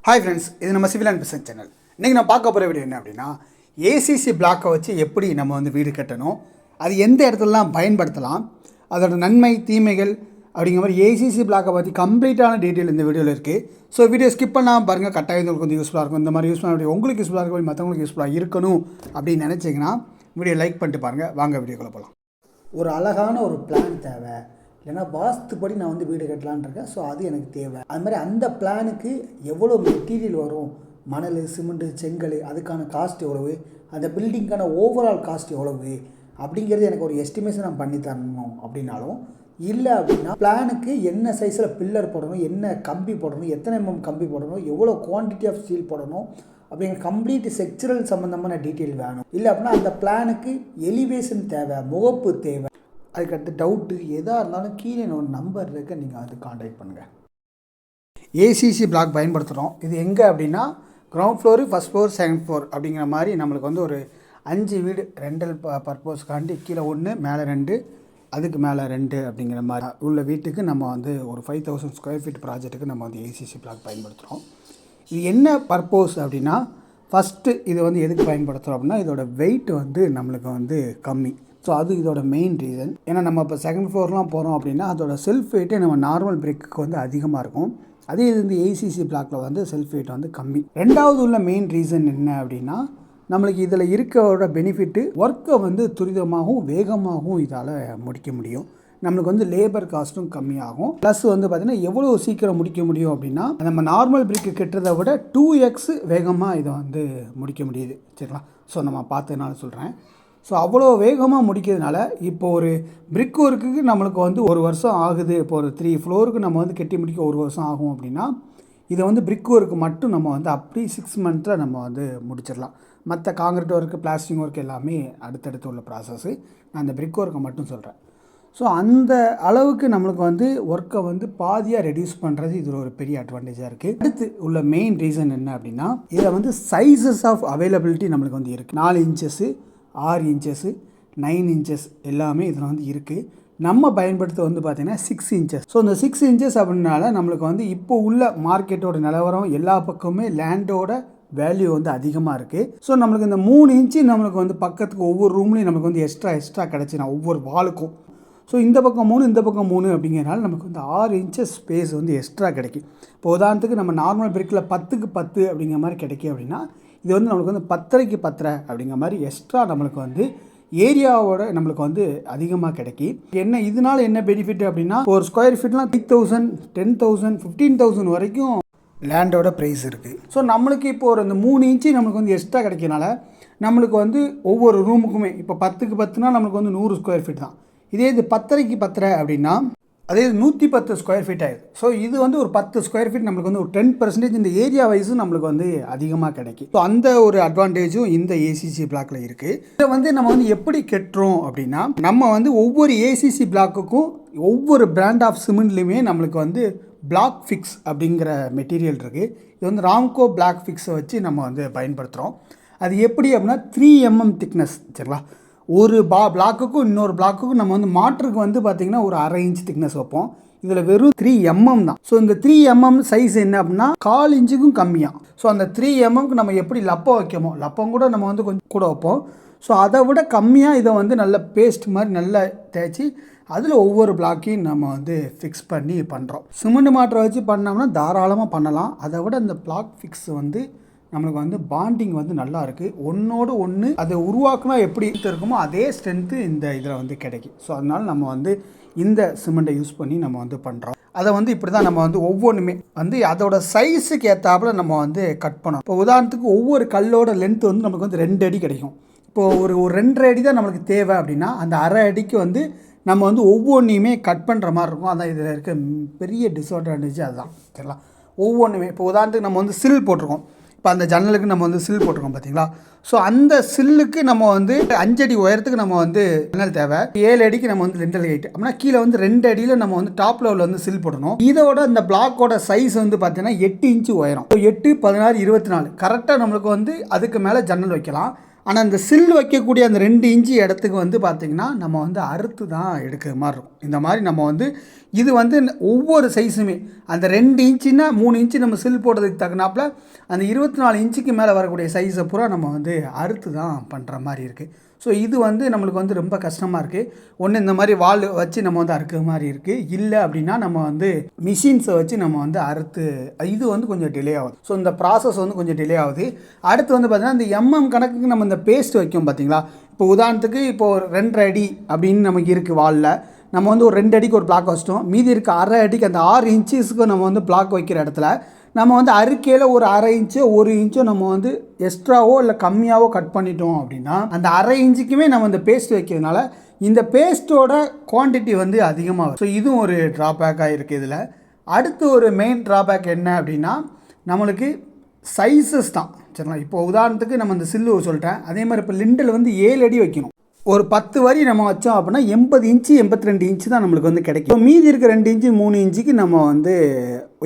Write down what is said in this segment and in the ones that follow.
Hi friends, இது நம்ம civil and business channel. இன்றைக்கி நான் பார்க்க போகிற வீடியோ என்ன அப்படின்னா, ஏசிசி பிளாக்கை வச்சு எப்படி நம்ம வந்து வீடு கட்டணும், அது எந்த இடத்துலலாம் பயன்படுத்தலாம், அதோட நன்மை தீமைகள் அப்படிங்கிற மாதிரி ஏசிசி பிளாக்கை பற்றி கம்ப்ளீட்டான டீட்டெயில் இந்த வீடியோவில் இருக்குது. ஸோ வீடியோ ஸ்கிப் பண்ணாமல் பாருங்கள், கட்டாயம் உங்களுக்கு கொஞ்சம் யூஸ்ஃபுல்லாக இருக்கும். இந்த மாதிரி யூஸ்ஃபுல்லாக உங்களுக்கு யூஸ்ஃபுல்லாக இருக்கும், மற்றவங்களுக்கு யூஸ்ஃபுல்லாக இருக்கணும் அப்படின்னு நினச்சிங்கன்னா வீடியோ லைக் பண்ணிட்டு பாருங்கள். வாங்க வீடியோக்குள்ளே போகலாம். ஒரு அழகான ஒரு பிளான் தேவை, இல்லைனா வாஸ்துப்படி நான் வந்து வீடு கட்டலான் இருக்கேன். ஸோ அது எனக்கு தேவை. அது மாதிரி அந்த பிளானுக்கு எவ்வளோ மெட்டீரியல் வரும், மணல், சிமெண்ட்டு, செங்கல், அதுக்கான காஸ்ட் எவ்வளவு, அந்த பில்டிங்க்கான ஓவரால் காஸ்ட் எவ்வளவு அப்படிங்கிறது எனக்கு ஒரு எஸ்டிமேஷன் நான் பண்ணி தரணும் அப்படின்னாலும், இல்லை அப்படின்னா பிளானுக்கு என்ன சைஸில் பில்லர் போடணும், என்ன கம்பி போடணும், எத்தனை கம்பி போடணும், எவ்வளோ குவான்டிட்டி ஆஃப் ஸ்டீல் போடணும் அப்படிங்கிற கம்ப்ளீட் ஸ்ட்ரக்சரல் சம்மந்தமான டீட்டெயில் வேணும். இல்லை அப்படின்னா அந்த பிளானுக்கு எலிவேஷன் தேவை, முகப்பு தேவை. அதுக்கடுத்து டவுட்டு எதாக இருந்தாலும் கீழே ஒரு நம்பர் இருக்குது, நீங்கள் அது கான்டாக்ட் பண்ணுங்கள். ஏசிசி பிளாக் பயன்படுத்துகிறோம். இது எங்கே அப்படின்னா ground floor, first floor, second floor அப்படிங்கிற மாதிரி நம்மளுக்கு வந்து ஒரு 5 வீடு ரெண்டல் பர்பஸ்க்காண்டி கீழே 1 மேலே 2 அதுக்கு மேலே 2 அப்படிங்கிற மாதிரி உள்ள வீட்டுக்கு நம்ம வந்து ஒரு 5000 ஸ்கொயர் ஃபீட் ப்ராஜெக்ட்டுக்கு நம்ம வந்து ஏசிசி பிளாக் பயன்படுத்துகிறோம். இது என்ன பர்பஸ் அப்படின்னா, ஃபஸ்ட்டு இது வந்து எதுக்கு பயன்படுத்துகிறோம் அப்படின்னா, இதோட வெயிட் வந்து நம்மளுக்கு வந்து கம்மி. ஸோ அது இதோட மெயின் ரீசன். ஏன்னா நம்ம இப்போ செகண்ட் ஃப்ளோர்லாம் போகிறோம் அப்படின்னா அதோட செல்ஃப் வெயிட்டே நம்ம நார்மல் பிரிக்கு வந்து அதிகமாக இருக்கும். அதே இது இந்த ஏசிசி பிளாக்கில் வந்து செல்ஃப் வெயிட் வந்து கம்மி. ரெண்டாவது உள்ள மெயின் ரீசன் என்ன அப்படின்னா, நம்மளுக்கு இதில் இருக்கிறோட பெனிஃபிட்டு ஒர்க்கை வந்து துரிதமாகவும் வேகமாகவும் இதால் முடிக்க முடியும். நம்மளுக்கு வந்து லேபர் காஸ்ட்டும் கம்மியாகும். ப்ளஸ் வந்து பார்த்திங்கன்னா எவ்வளோ சீக்கிரம் முடிக்க முடியும் அப்படின்னா, நம்ம நார்மல் பிரிக்கு கட்டுறதை விட 2x வேகமாக இதை வந்து முடிக்க முடியுது. சரிங்களா? ஸோ நம்ம பார்த்ததுனால சொல்கிறேன். ஸோ அவ்வளோ வேகமாக முடிக்கிறதுனால இப்போ ஒரு பிரிக் ஒர்க்குக்கு நம்மளுக்கு வந்து 1 வருஷம் ஆகுது. இப்போ ஒரு 3 ஃப்ளோருக்கு நம்ம வந்து கட்டி முடிக்க 1 வருஷம் ஆகும் அப்படின்னா, இதை வந்து பிரிக் ஒர்க்கு மட்டும் நம்ம வந்து அப்படி 6 மந்த்தில் நம்ம வந்து முடிச்சிடலாம். மற்ற காங்கிரீட் ஒர்க்கு, பிளாஸ்டிக் ஒர்க் எல்லாமே அடுத்தடுத்து உள்ள ப்ராசஸ்ஸு. நான் அந்த பிரிக் ஒர்க்கை மட்டும் சொல்கிறேன். ஸோ அந்த அளவுக்கு நம்மளுக்கு வந்து ஒர்க்கை வந்து பாதியாக ரெடியூஸ் பண்ணுறது இதில் ஒரு பெரிய அட்வான்டேஜாக இருக்குது. அடுத்து உள்ள மெயின் ரீசன் என்ன அப்படின்னா, இதில் வந்து சைஸஸ் ஆஃப் அவைலபிலிட்டி நம்மளுக்கு வந்து இருக்குது. 4 இன்ச்சஸ்ஸு, 6 இன்ச்சஸ்ஸு, 9 இன்ச்சஸ் எல்லாமே இதில் வந்து இருக்குது. நம்ம பயன்படுத்த வந்து பார்த்திங்கன்னா 6 இன்ச்சஸ். ஸோ இந்த 6 இன்ச்சஸ் அப்படின்னால நம்மளுக்கு வந்து இப்போ உள்ள மார்க்கெட்டோட நிலவரம் எல்லா பக்கமுமே லேண்டோட வேல்யூ வந்து அதிகமாக இருக்குது. ஸோ நம்மளுக்கு இந்த 3 இன்ச்சு நம்மளுக்கு வந்து பக்கத்துக்கு ஒவ்வொரு ரூம்லேயும் நமக்கு வந்து எக்ஸ்ட்ரா கிடச்சினா ஒவ்வொரு வாலுக்கும். ஸோ இந்த பக்கம் 3 இந்த பக்கம் 3 அப்படிங்கிறனால நமக்கு வந்து 6 இன்ச்சஸ் ஸ்பேஸ் வந்து எக்ஸ்ட்ரா கிடைக்கும். இப்போ உதாரணத்துக்கு நம்ம நார்மல் பிரிக்கில் 10க்கு 10 அப்படிங்கிற மாதிரி கிடைக்கும் அப்படின்னா, இது வந்து நம்மளுக்கு வந்து 10க்கு 10 அப்படிங்கிற மாதிரி எக்ஸ்ட்ரா நம்மளுக்கு வந்து ஏரியாவோட நம்மளுக்கு வந்து அதிகமாக கிடைக்கி. என்ன இதனால் என்ன பெனிஃபிட் அப்படின்னா, ஒரு ஸ்கொயர் ஃபீட்லாம் 8,000, 10,000, 15,000 வரைக்கும் லேண்டோட ப்ரைஸ் இருக்குது. ஸோ நம்மளுக்கு இப்போ ஒரு இந்த 3 இன்ச்சு நம்மளுக்கு வந்து எக்ஸ்ட்ரா கிடைக்கிறனால நம்மளுக்கு வந்து ஒவ்வொரு ரூமுக்குமே இப்போ 10க்கு 10னா நம்மளுக்கு வந்து 100 ஸ்கொயர் ஃபீட் தான். இதே இது 10க்கு 10 அப்படின்னா அதே 110 ஸ்கொயர் ஃபீட் ஆயிடுது. ஸோ இது வந்து ஒரு 10 ஸ்கொயர் ஃபீட் நம்மளுக்கு வந்து ஒரு 10% இந்த ஏரியா வைஸும் நம்மளுக்கு வந்து அதிகமாக கிடைக்கும். ஸோ அந்த ஒரு அட்வான்டேஜும் இந்த ஏசிசி பிளாக்ல இருக்குது. இதை வந்து நம்ம வந்து எப்படி கட்டுறோம் அப்படின்னா, நம்ம வந்து ஒவ்வொரு ஏசிசி பிளாக்குக்கும் ஒவ்வொரு பிராண்ட் ஆஃப் சிமெண்ட்லையுமே நம்மளுக்கு வந்து பிளாக் ஃபிக்ஸ் அப்படிங்கிற மெட்டீரியல் இருக்குது. இது வந்து ராம்கோ பிளாக் ஃபிக்ஸை வச்சு நம்ம வந்து பயன்படுத்துகிறோம். அது எப்படி அப்படின்னா 3 mm திக்னஸ். சரிங்களா? ஒரு பிளாக்குக்கும் இன்னொரு பிளாக்குக்கும் நம்ம வந்து மாற்றுக்கு வந்து பார்த்திங்கன்னா ஒரு 1/2 இன்ச் திக்னஸ் வைப்போம். இதில் வெறும் 3 mm தான். ஸோ இந்த 3 mm சைஸ் என்ன அப்படின்னா 1/4 இன்ச்சுக்கும் கம்மியாக. ஸோ அந்த 3 mmக்கு நம்ம எப்படி லப்பம் வைக்கமோ, லப்பம் கூட நம்ம வந்து கொஞ்சம் கூட வைப்போம். ஸோ அதை விட கம்மியாக இதை வந்து நல்ல பேஸ்ட் மாதிரி நல்லா தேய்ச்சி அதில் ஒவ்வொரு பிளாக்கையும் நம்ம வந்து ஃபிக்ஸ் பண்ணி பண்ணுறோம். சிமெண்ட் மாற்றை வச்சு பண்ணோம்னா தாராளமாக பண்ணலாம். அதை விட இந்த பிளாக் ஃபிக்ஸ் வந்து நம்மளுக்கு வந்து பாண்டிங் வந்து நல்லா இருக்குது. ஒன்றோடு ஒன்று அதை உருவாக்குனா எப்படி இருக்குமோ அதே ஸ்ட்ரென்த்து இந்த இதில் வந்து கிடைக்கும். ஸோ அதனால் நம்ம வந்து இந்த சிமெண்ட்டை யூஸ் பண்ணி நம்ம வந்து பண்ணுறோம். அதை வந்து இப்படி தான் நம்ம வந்து ஒவ்வொன்றுமே வந்து அதோட சைஸுக்கு ஏற்றாப்புல நம்ம வந்து கட் பண்ணோம். இப்போ உதாரணத்துக்கு ஒவ்வொரு கல்லோட லென்த்து வந்து நமக்கு வந்து 2 அடி கிடைக்கும். இப்போது ஒரு 2.5 அடி தான் நம்மளுக்கு தேவை அப்படின்னா, அந்த 1/2 அடிக்கு வந்து நம்ம வந்து ஒவ்வொன்றையுமே கட் பண்ணுற மாதிரி இருக்கும். அதான் இதில் இருக்க பெரிய டிஸ்அட்வான்டேஜ் அதுதான். சரிங்களா? ஒவ்வொன்றுமே இப்போ உதாரணத்துக்கு நம்ம வந்து சில் போட்டிருக்கோம். இப்போ அந்த ஜன்னலுக்கு நம்ம வந்து சில் போட்டிருக்கோம் பார்த்தீங்களா? ஸோ அந்த சில்லுக்கு நம்ம வந்து 5 அடி உயரத்துக்கு நம்ம வந்து ஜன்னல் தேவை. 7 அடிக்கு நம்ம வந்து லிண்டல் ஹைட் அப்படின்னா கீழே வந்து 2 அடியில் நம்ம வந்து டாப் லெவலில் வந்து சில் போடணும். இதோட இந்த பிளாக்கோட சைஸ் வந்து பார்த்தீங்கன்னா 8 இன்ச்சு உயரம். 8, 16, 24 கரெக்டாக நம்மளுக்கு வந்து அதுக்கு மேலே ஜன்னல் வைக்கலாம். ஆனால் அந்த சில் வைக்கக்கூடிய அந்த 2 இன்ச்சு இடத்துக்கு வந்து பார்த்திங்கன்னா நம்ம வந்து அறுத்து தான் எடுக்கிற மாதிரி இருக்கும். இந்த மாதிரி நம்ம வந்து இது வந்து ஒவ்வொரு சைஸுமே அந்த 2 இன்ச்சுன்னா 3 இன்ச்சு நம்ம சில் போடுறதுக்கு தகுனாப்பில் அந்த 24 இன்ச்சுக்கு மேலே வரக்கூடிய சைஸை பூரா நம்ம வந்து அறுத்து தான் பண்ணுற மாதிரி இருக்குது. ஸோ இது வந்து நம்மளுக்கு வந்து ரொம்ப கஷ்டமாக இருக்குது. ஒன்று இந்த மாதிரி வால் வச்சு நம்ம வந்து அறுக்கிற மாதிரி இருக்குது. இல்லை அப்படின்னா நம்ம வந்து மிஷின்ஸை வச்சு நம்ம வந்து அறுத்து இது வந்து கொஞ்சம் டிலே ஆகுது. ஸோ இந்த ப்ராசஸ் வந்து கொஞ்சம் டிலே ஆகுது. அடுத்து வந்து பார்த்திங்கன்னா இந்த கணக்குக்கு நம்ம இந்த பேஸ்ட் வைக்கும் பார்த்திங்களா. இப்போ உதாரணத்துக்கு இப்போது 2.5 அடி அப்படின்னு நமக்கு இருக்குது வாலில். நம்ம வந்து ஒரு 2 அடிக்கு ஒரு பிளாக் வச்சிட்டோம். மீதி இருக்க 1/2 அடிக்கு அந்த 6 இன்ச்சஸ்க்கு நம்ம வந்து பிளாக் வைக்கிற இடத்துல நம்ம வந்து அறுக்கையில் ஒரு 1/2 இன்ச்சோ 1 இன்ச்சோ நம்ம வந்து எக்ஸ்ட்ராவோ இல்லை கம்மியாகவோ கட் பண்ணிட்டோம் அப்படின்னா அந்த 1/2 இன்ச்சுக்குமே நம்ம இந்த பேஸ்ட் வைக்கிறதுனால இந்த பேஸ்ட்டோட குவான்டிட்டி வந்து அதிகமாகும். ஸோ இதுவும் ஒரு ட்ராபேக்காக இருக்குது இதில். அடுத்து ஒரு மெயின் ட்ராபேக் என்ன அப்படின்னா நம்மளுக்கு சைஸஸ் தான். சரிங்களா, இப்போ உதாரணத்துக்கு நம்ம இந்த சில்லு சொல்லிட்டேன். அதே மாதிரி இப்போ லிண்டில் வந்து 7 அடி வைக்கணும். ஒரு 10 வரி நம்ம வச்சோம் அப்படின்னா 80 இன்ச்சு 82 இன்ச்சு தான் நம்மளுக்கு வந்து கிடைக்கும். இப்போ மீதி இருக்க 2 இன்ச்சு 3 இன்ச்சுக்கு நம்ம வந்து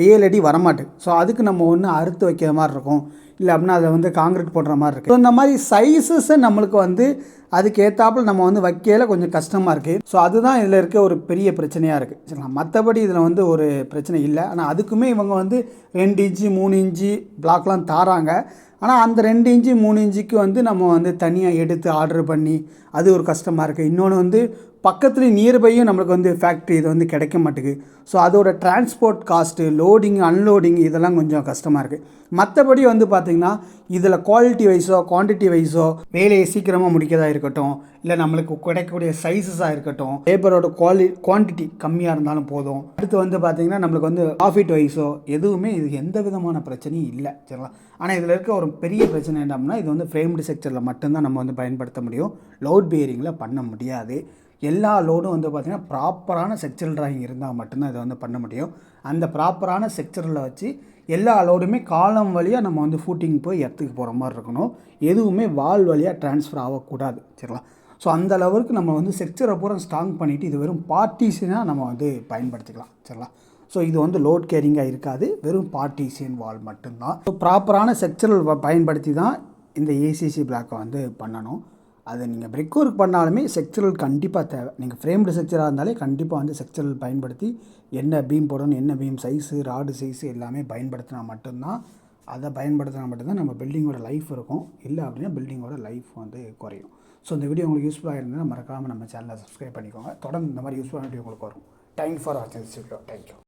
7 அடி வரமாட்டேன். ஸோ அதுக்கு நம்ம ஒன்று அறுத்து வைக்கிற மாதிரி இருக்கும், இல்லை அப்படின்னா அதை வந்து காங்கிரீட் போடுற மாதிரி இருக்குது. ஸோ இந்த மாதிரி சைஸஸை நம்மளுக்கு வந்து அதுக்கு ஏற்றாப்பில் நம்ம வந்து வைக்கையில் கொஞ்சம் கஷ்டமாக இருக்குது. ஸோ அதுதான் இதில் இருக்க ஒரு பெரிய பிரச்சனையாக இருக்குது. சரிங்களா, மற்றபடி இதில் வந்து ஒரு பிரச்சனை இல்லை. ஆனால் அதுக்குமே இவங்க வந்து 2 இன்ச்சு 3 இன்ச்சு பிளாக்லாம் தாராங்க. ஆனால் அந்த 2 இன்ச்சு 3 இன்ச்சுக்கு வந்து நம்ம வந்து தனியாக எடுத்து ஆர்டர் பண்ணி அது ஒரு கஷ்டமாக இருக்குது. இன்னொன்று வந்து பக்கத்துலேயும் நியர்பையும் நம்மளுக்கு வந்து ஃபேக்ட்ரி இது வந்து கிடைக்க மாட்டேங்குது. ஸோ அதோட டிரான்ஸ்போர்ட் காஸ்ட்டு, லோடிங் அன்லோடிங் இதெல்லாம் கொஞ்சம் கஷ்டமாக இருக்குது. மற்றபடி வந்து பார்த்திங்கன்னா இதில் குவாலிட்டி வைஸோ குவான்டிட்டி வைஸோ வேலையை சீக்கிரமாக முடிக்கிறதா இருக்கட்டும், இல்லை நம்மளுக்கு கிடைக்கக்கூடிய சைஸஸாக இருக்கட்டும், லேபரோட குவான்டிட்டி கம்மியாக இருந்தாலும் போதும். அடுத்து வந்து பார்த்திங்கன்னா நம்மளுக்கு வந்து ப்ராஃபிட் வைஸோ எதுவுமே இது எந்த விதமான பிரச்சனையும் இல்லை. சரிங்களா, ஆனால் இதில் இருக்க ஒரு பெரிய பிரச்சனை என்ன அப்படின்னா இது வந்து ஃப்ரேம்டு செக்சரில் மட்டும்தான் நம்ம வந்து பயன்படுத்த முடியும். லோட் பேரிங்கில் பண்ண முடியாது. எல்லா லோடும் வந்து பார்த்திங்கன்னா ப்ராப்பரான செக்சரல் டிராயிங் இருந்தால் மட்டும்தான் இதை வந்து பண்ண முடியும். அந்த ப்ராப்பரான செக்சரில் வச்சு எல்லா லோடுமே காலம் வழியாக நம்ம வந்து ஃபூட்டிங் போய் எர்த்துக்கு போகிற மாதிரி இருக்கணும். எதுவுமே வால் வழியாக ட்ரான்ஸ்ஃபர் ஆகக்கூடாது. சரிங்களா, ஸோ அந்த லெவலுக்கு நம்ம வந்து செக்சரை பூரா ஸ்ட்ராங் பண்ணிவிட்டு இது வெறும் பார்ட்டிஷனாக நம்ம வந்து பயன்படுத்திக்கலாம். சரிங்களா, ஸோ இது வந்து லோட் கேரிங்காக இருக்காது, வெறும் பார்ட்டிஷியன் வால் மட்டும்தான். ஸோ ப்ராப்பரான செக்சரல் பயன்படுத்தி தான் இந்த ஏசிசி பிளாக்கை வந்து பண்ணணும். அதை நீங்கள் பிரிக் ஒர்க் பண்ணாலுமே செக்சரல் கண்டிப்பாக தேவை. நீங்கள் ஃப்ரேம்டு செக்சராக இருந்தாலே கண்டிப்பாக வந்து செக்சரல் பயன்படுத்தி என்ன பீம் போடணும், என்ன பீம் சைஸு, ராடு சைஸு எல்லாமே பயன்படுத்தினா மட்டும்தான் நம்ம பில்டிங்கோட லைஃப் இருக்கும். இல்லை அப்படின்னா பில்டிங்கோட லைஃப் வந்து குறையும். ஸோ இந்த வீடியோ உங்களுக்கு யூஸ்ஃபுல்லாக இருந்தால் மறக்காமல் நம்ம சேனலை சப்ஸ்கிரைப் பண்ணிக்கோங்க. தொடர்ந்து இந்த மாதிரி யூஸ்ஃபுல்லான வீடியோ உங்களுக்கு வரும். தேங்க்ஸ் ஃபார் வாட்சிங் திஸ் வீடியோ. தேங்க்யூ.